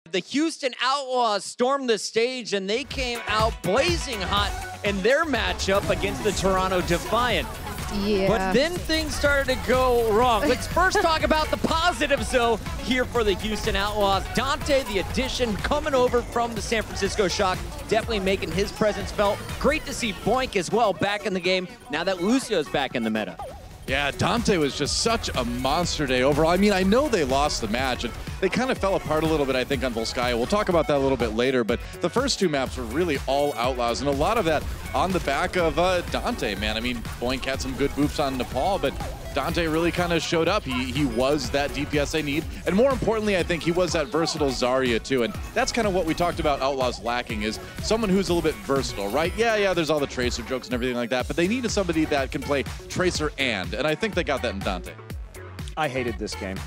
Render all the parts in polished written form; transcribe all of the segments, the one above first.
The Houston Outlaws stormed the stage and they came out blazing hot in their matchup against the Toronto Defiant. Yeah. But then things started to go wrong. Let's first talk about the positives, though, here for the Houston Outlaws. Dante, the addition, coming over from the San Francisco Shock, definitely making his presence felt. Great to see Boink as well back in the game now that Lucio's back in the meta. Yeah, Dante was just such a monster day overall. I mean, I know they lost the match, and they kind of fell apart a little bit, I think, on Volskaya. We'll talk about that a little bit later, but the first two maps were really all Outlaws, and a lot of that on the back of Dante, man. I mean, Boink had some good boofs on Nepal, but Dante really kind of showed up. He was that DPS they need, and more importantly, I think he was that versatile Zarya too, and that's kind of what we talked about Outlaws lacking, is someone who's a little bit versatile, right? Yeah, there's all the Tracer jokes and everything like that, but they needed somebody that can play Tracer and I think they got that in Dante. I hated this game.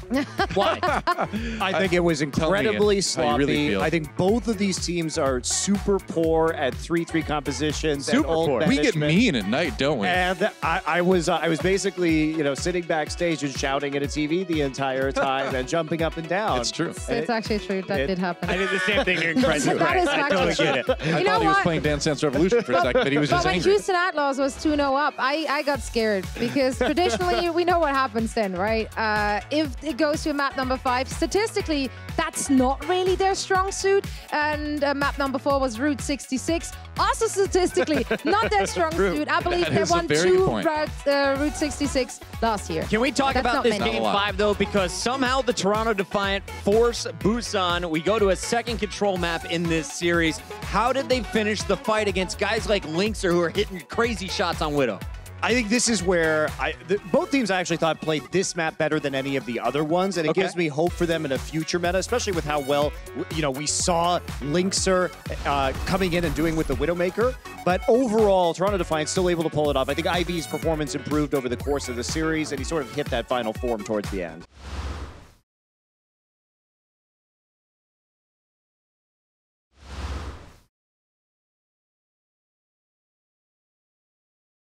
Why? I think it was incredibly sloppy. Really I think both of these teams are super poor at 3-3 compositions. Super and poor. We get mean at night, don't we? And I was basically, sitting backstage and shouting at a TV the entire time and jumping up and down. It's true. It's actually true. That did happen. I did the same thing during Crisis. That is I totally actually get it. I thought he was playing Dance Dance Revolution for a second, but he was But just when angry. Houston Outlaws was 2-0 up, I got scared because traditionally we know what happens then, right? If it goes to map number 5, statistically, that's not really their strong suit. And map number 4 was Route 66. Also statistically, not their strong suit. I believe That they is a won very 2 good point. Route 66 last year. Can we talk That's about not this many. game Not a lot. 5, though? Because somehow the Toronto Defiant force Busan. We go to a second control map in this series. How did they finish the fight against guys like Lynxer who are hitting crazy shots on Widow? I think this is where both teams I actually thought played this map better than any of the other ones, and it gives me hope for them in a future meta, especially with how well we saw Lynxer coming in and doing with the Widowmaker. But overall, Toronto Defiant still able to pull it off. I think IV's performance improved over the course of the series, and he sort of hit that final form towards the end.